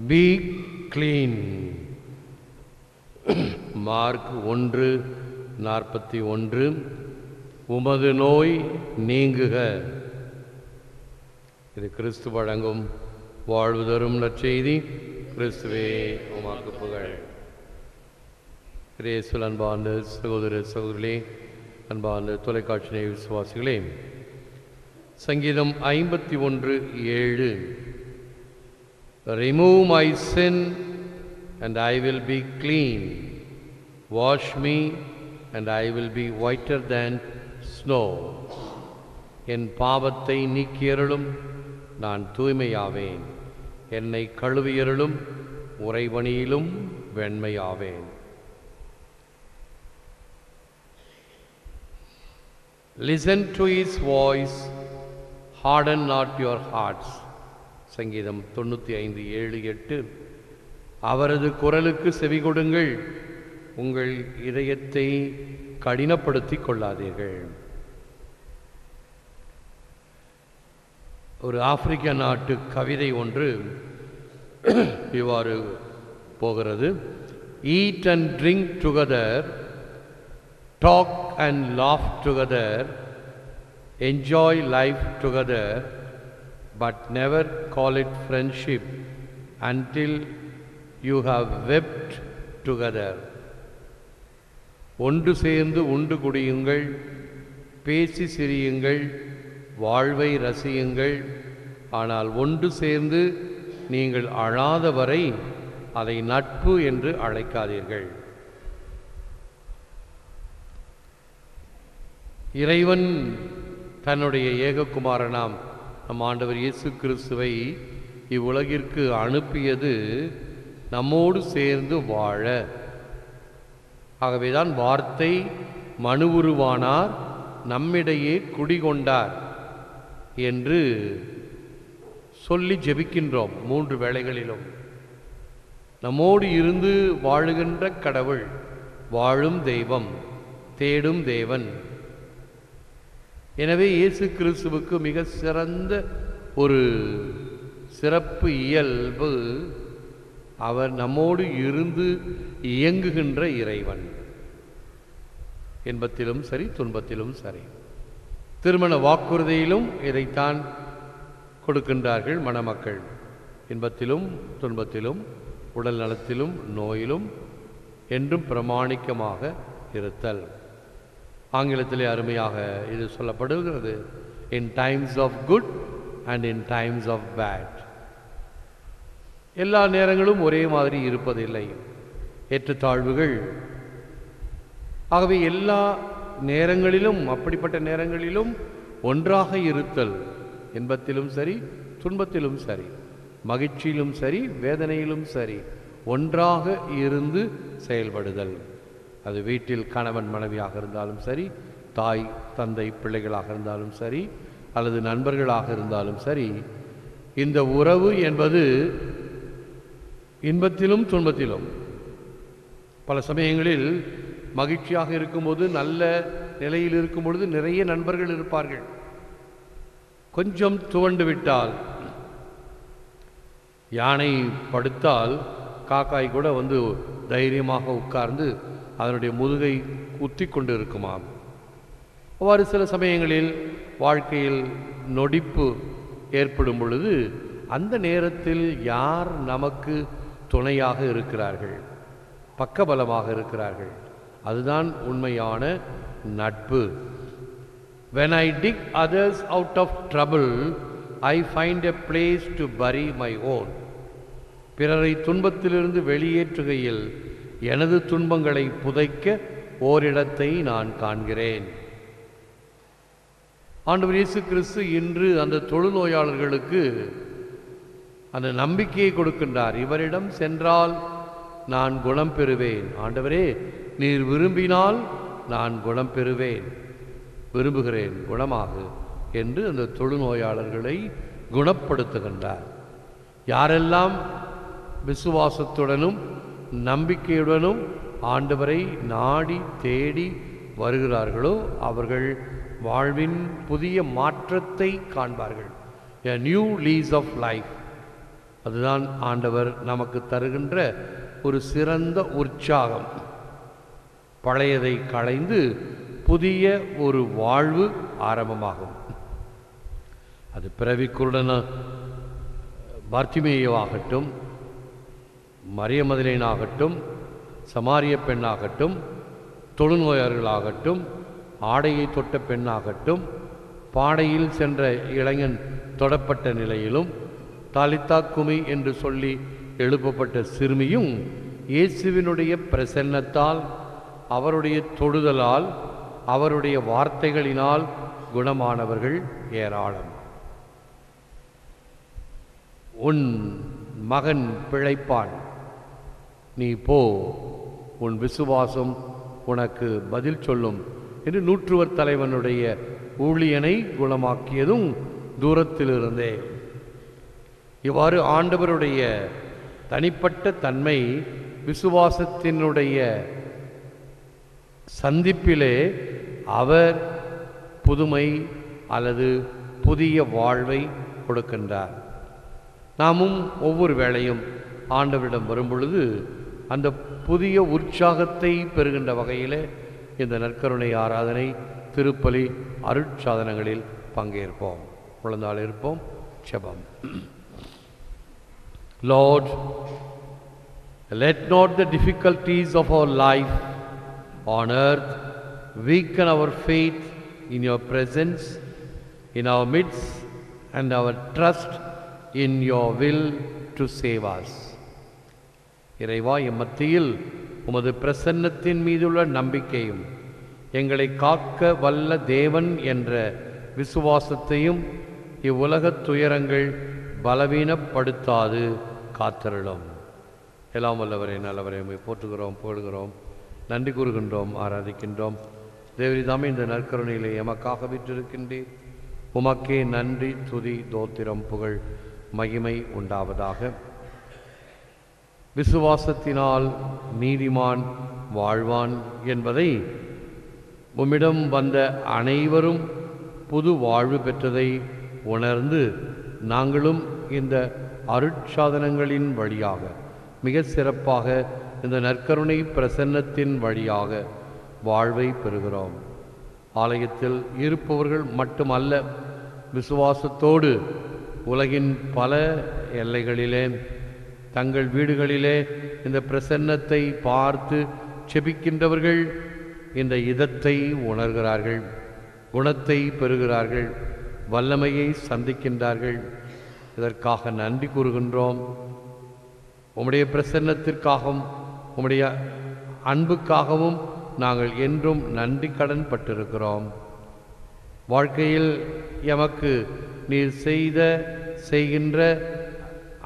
Be clean. Mark 1:41. உமது நோய் நீங்குக. இது கிறிஸ்து வழங்கும் வாழ்வு தரும் நற்செய்தி. கிறிஸ்துவே உமக்கு புகழ். இயேசுவில் அன்பார்ந்த சகோதர சகோதரிகளே, அன்பார்ந்த தொலைக்காட்சி விசுவாசிகளே, சங்கீதம் 51:7. Remove my sin and I will be clean. Wash me and I will be whiter than snow. என் பாவத்தை நீக்கியருளும், நான் தூய்மையாவேன். என்னை கழுவியருளும், உறைபனியிலும் வெண்மையாவேன். Listen to his voice, harden not your hearts. சங்கீதம் 95:7-8. அவரது குரலுக்கு செவி கொடுங்கள், உங்கள் இதயத்தை கடினப்படுத்திக் கொள்ளாதீர்கள். ஒரு ஆப்பிரிக்க நாட்டு கவிதை ஒன்று இவ்வாறு போகிறது. Eat and drink together, talk and laugh together, enjoy life together, but never call it friendship until you have wept together. ஒன்று சேர்ந்து உண்டு குடியுங்கள், பேசி சிரியுங்கள், வாழ்வை ரசியுங்கள். ஆனால் ஒன்று சேர்ந்து நீங்கள் அழாத வரை அதை நட்பு என்று அழைக்காதீர்கள். இறைவன் தன்னுடைய ஏககுமாரனாம் நம் ஆண்டவர் இயேசு கிறிஸ்துவை இவ்வுலகிற்கு அனுப்பியது நம்மோடு சேர்ந்து வாழ. ஆகவேதான் வார்த்தை மனு உருவானார், நம்மிடையே குடிகொண்டார் என்று சொல்லி ஜெபிக்கின்றோம். 3 வேளைகளிலும் நம்மோடு இருந்து வாழுகின்ற கடவுள், வாழும் தெய்வம், தேடும் தேவன். எனவே இயேசு கிறிஸ்துவுக்கு மிக சிறந்த ஒரு சிறப்பு இயல்பு, அவர் நம்மோடு இருந்து இயங்குகின்ற இறைவன். இன்பத்திலும் சரி, துன்பத்திலும் சரி. திருமண வாக்குறுதியிலும் இதைத்தான் கொடுக்கின்றார்கள் மணமக்கள். இன்பத்திலும் துன்பத்திலும், உடல் நலத்திலும் நோயிலும் என்றும் பிரமாணிக்கமாக இருத்தல். ஆங்கிலத்திலே அருமையாக இது சொல்லப்படுகிறது, in times of good and in times of bad. எல்லா நேரங்களும் ஒரே மாதிரி இருப்பதில்லை, ஏற்றத்தாழ்வுகள். ஆகவே எல்லா நேரங்களிலும், அப்படிப்பட்ட நேரங்களிலும் ஒன்றாக இருத்தல், இன்பத்திலும் சரி, துன்பத்திலும் சரி, மகிழ்ச்சியிலும் சரி, வேதனையிலும் சரி, ஒன்றாக இருந்து செயல்படுதல். அது வீட்டில் கணவன் மனைவியாக இருந்தாலும் சரி, தாய் தந்தை பிள்ளைகளாக இருந்தாலும் சரி, அல்லது நண்பர்களாக இருந்தாலும் சரி, இந்த உறவு என்பது இன்பத்திலும் துன்பத்திலும். பல சமயங்களில் மகிழ்ச்சியாக இருக்கும்போது, நல்ல நிலையில் இருக்கும் பொழுது நிறைய நண்பர்கள் இருப்பார்கள். கொஞ்சம் துவண்டு விட்டால், யானை படுத்தால் காக்காய் கூட வந்து தைரியமாக உட்கார்ந்து அதனுடைய முதுகை குத்தி கொண்டு இருக்குமாம். அவ்வாறு சில சமயங்களில் வாழ்க்கையில் நொடிப்பு ஏற்படும் பொழுது அந்த நேரத்தில் யார் நமக்கு துணையாக இருக்கிறார்கள், பக்கபலமாக இருக்கிறார்கள், அதுதான் உண்மையான நட்பு. When I dig others out of trouble, I find a place to bury my own. பிறரை துன்பத்திலிருந்து வெளியேற்றுகையில் எனது துன்பங்களை புதைக்க ஓரிடத்தை நான் காண்கிறேன். ஆண்டவர் இயேசு கிறிஸ்து இன்று அந்த தொழுநோயாளர்களுக்கு அந்த நம்பிக்கையை கொடுக்கின்றார். இவரிடம் சென்றால் நான் குணம் பெறுவேன். ஆண்டவரே, நீர் விரும்பினால் நான் குணம் பெறுவேன், விரும்புகிறேன், குணமாகு என்று அந்த தொழுநோயாளர்களை குணப்படுத்துகின்றார். யாரெல்லாம் விசுவாசத்துடனும் நம்பிக்கையுடனும் ஆண்டவரை நாடி தேடி வருகிறார்களோ அவர்கள் வாழ்வின் புதிய மாற்றத்தை காண்பார்கள். A new lease of life. அதுதான் ஆண்டவர் நமக்கு தருகின்ற ஒரு சிறந்த உற்சாகம். பழையதை களைந்து புதிய ஒரு வாழ்வு ஆரம்பமாகும். அது பிறவிக்குருடன பார்த்திமேயுவாகட்டும், மரிய மதலேனாகட்டும், சமாரிய பெண்ணாகட்டும், தொழுநோயாளர்களாகட்டும், ஆடையை தொட்ட பெண்ணாகட்டும், பாடையில் சென்ற இளைஞன் தொடப்பட்ட நிலையிலும், தாலித்தா குமி என்று சொல்லி எழுப்பப்பட்ட சிறுமியும் இயேசுவினுடைய பிரசன்னத்தால், அவருடைய தொடுதலால், அவருடைய வார்த்தைகளினால் குணமானவர்கள் ஏராளம். உன் மகன் பிழைப்பான், நீ போ, உன் விசுவாசம் உனக்கு பதில் சொல்லும் என்று நூற்றுவர் தலைவனுடைய ஊழியனை குணமாக்கியதும் தூரத்திலிருந்தே. இவ்வாறு ஆண்டவருடைய தனிப்பட்ட தன்மை விசுவாசத்தினுடைய சந்திப்பிலே அவர் புதுமை அல்லது புதிய வாழ்வை கொடுக்கின்றார். நாமும் ஒவ்வொரு வேளையும் ஆண்டவரிடம் வரும்பொழுது அந்த புதிய உற்சாகத்தை பெறுகின்ற வகையிலே இந்த நற்கருணை ஆராதனை, திருப்பலி, அருட்சாதனங்களில் பங்கேற்போம். குழந்தால் இருப்போம். ஜெபம். Lord, let not the difficulties of our life on earth weaken our faith in your presence, in our midst, and our trust in your will to save us. இறைவா, எம்மத்தியில் உமது பிரசன்னத்தின் மீதுள்ள நம்பிக்கையும் எங்களை காக்க வல்ல தேவன் என்ற விசுவாசத்தையும் இவ்வுலகத் துயரங்கள் பலவீனப்படுத்தாது காத்தருளும். எல்லாம் வல்லவரே, நல்லவரே, உம்மை போற்றுகிறோம், புகழ்கிறோம், நன்றி கூறுகின்றோம், ஆராதிக்கின்றோம். தேவரிதாமே இந்த நற்கருணையிலே எமக்காக விற்றிருக்கின்றீர். உமக்கே நன்றி, துதி, தோத்திரம், புகழ், மகிமை உண்டாவதாக. விசுவாசத்தினால் நீதிமான் வாழ்வான் என்பதை உம்மிடம் வந்த அனைவரும் புது வாழ்வு பெற்றதை உணர்ந்து நாங்களும் இந்த அருட்சாதனங்களின் வழியாக, மிக சிறப்பாக இந்த நற்கருணை பிரசன்னத்தின் வழியாக வாழ்வை பெறுகிறோம். ஆலயத்தில் இருப்பவர்கள் மட்டுமல்ல, விசுவாசத்தோடு உலகின் பல எல்லைகளிலே தங்கள் வீடுகளிலே இந்த பிரசன்னத்தை பார்த்து செபிக்கின்றவர்கள் இந்த இதத்தை உணர்கிறார்கள், குணத்தை பெறுகிறார்கள், வல்லமையை சந்திக்கின்றார்கள். இதற்காக நன்றி கூறுகின்றோம். உம்முடைய பிரசன்னத்திற்காகவும் உம்முடைய அன்புக்காகவும் நாங்கள் என்றும் நன்றி கடன் பட்டிருக்கிறோம். வாழ்க்கையில் எமக்கு நீர் செய்கின்ற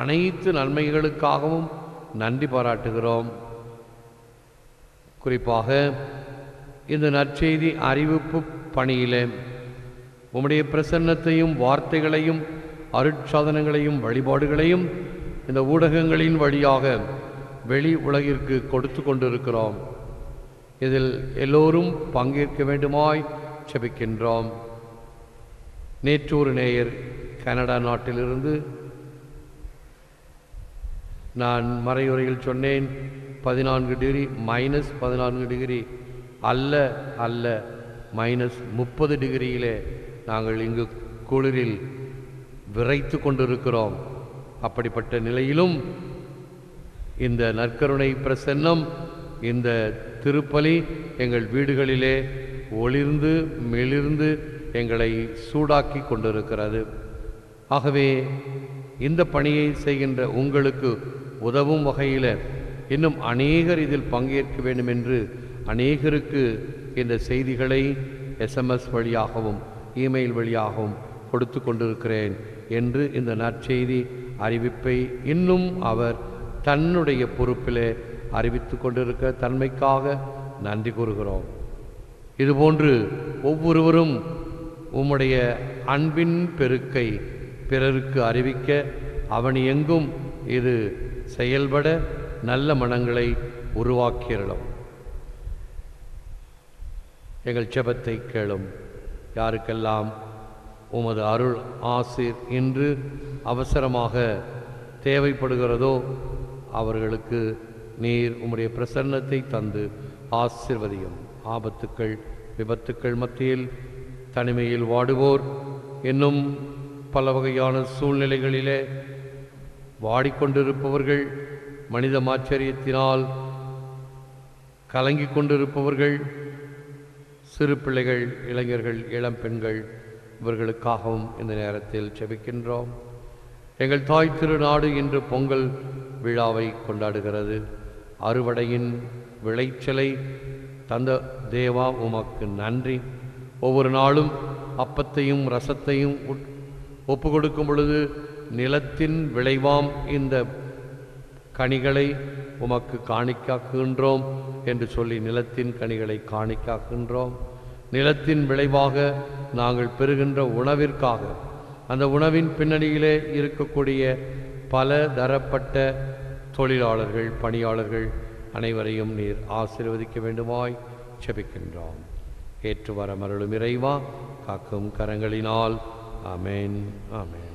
அனைத்து நன்மைகளுக்காகவும் நன்றி பாராட்டுகிறோம். குறிப்பாக இந்த நற்செய்தி அறிவிப்பு பணியிலே உம்முடைய பிரசன்னத்தையும் வார்த்தைகளையும் அருட்சாதனங்களையும் வழிபாடுகளையும் இந்த ஊடகங்களின் வழியாக வெளி உலகிற்கு கொடுத்து கொண்டிருக்கிறோம். இதில் எல்லோரும் பங்கேற்க வேண்டுமாய் செபிக்கின்றோம். நேற்று ஒரு நேயர் கனடா நாட்டிலிருந்து, நான் மறையுறையில் சொன்னேன், 14 டிகிரி -14 டிகிரி அல்ல -30 டிகிரியிலே நாங்கள் இங்கு குளிரில் விரைத்து கொண்டிருக்கிறோம். அப்படிப்பட்ட நிலையிலும் இந்த நற்கருணை பிரசன்னம், இந்த திருப்பலி எங்கள் வீடுகளிலே ஒளிர்ந்து மெளிர்ந்து எங்களை சூடாக்கி கொண்டிருக்கிறது. ஆகவே இந்த பணியை செய்கின்ற உங்களுக்கு உதவும் வகையில் இன்னும் அநேகர் இதில் பங்கேற்க வேண்டும் என்று அநேகருக்கு இந்த செய்திகளை SMS வழியாகவும் இமெயில் வழியாகவும் கொடுத்து கொண்டிருக்கிறேன் என்று இந்த நற்செய்தி அறிவிப்பை இன்னும் அவர் தன்னுடைய பொறுப்பிலே அறிவித்து கொண்டிருக்க தன்மைக்காக நன்றி கூறுகிறோம். இதுபோன்று ஒவ்வொருவரும் உம்முடைய அன்பின் பெருக்கை பிறருக்கு அறிவிக்க அவன் எங்கும் இது செயல்பட நல்ல மனங்களை உருவாக்கியறலும். எங்கள் ஜெபத்தை கேளும். யாருக்கெல்லாம் உமது அருள் ஆசீர் இன்று அவசரமாக தேவைப்படுகிறதோ அவர்களுக்கு நீர் உம்முடைய பிரசன்னத்தை தந்து ஆசீர்வதியும். ஆபத்துக்கள் விபத்துக்கள் மத்தியில் தனிமையில் வாடுவோர் இன்னும் பல வகையான சூழ்நிலைகளிலே வாடிக்கொண்டிருப்பவர்கள், மனித மாச்சரியத்தினால் கலங்கி கொண்டிருப்பவர்கள், சிறு பிள்ளைகள், இளைஞர்கள், இளம் பெண்கள், இவர்களுக்காகவும் இந்த நேரத்தில் ஜெபிக்கின்றோம். எங்கள் தாய் திருநாடு இன்று பொங்கல் விழாவை கொண்டாடுகிறது. அறுவடையின் விளைச்சலை தந்த தேவா உமக்கு நன்றி. ஒவ்வொரு நாளும் அப்பத்தையும் ரசத்தையும் ஒப்பு கொடுக்கும் பொழுது நிலத்தின் விளைவாம் இந்த கனிகளை உமக்கு காணிக்காக்குகின்றோம் என்று சொல்லி நிலத்தின் கனிகளை காணிக்காக்குகின்றோம். நிலத்தின் விளைவாக நாங்கள் பெறுகின்ற உணவிற்காக அந்த உணவின் பின்னணியிலே இருக்கக்கூடிய பல தரப்பட்ட தொழிலாளர்கள், பணியாளர்கள் அனைவரையும் நீர் ஆசீர்வதிக்க வேண்டுமாய் ஜெபிக்கின்றோம். ஏற்று வர மருளும் இறைவா, காக்கும் கரங்களினால். ஆமென், ஆமென்.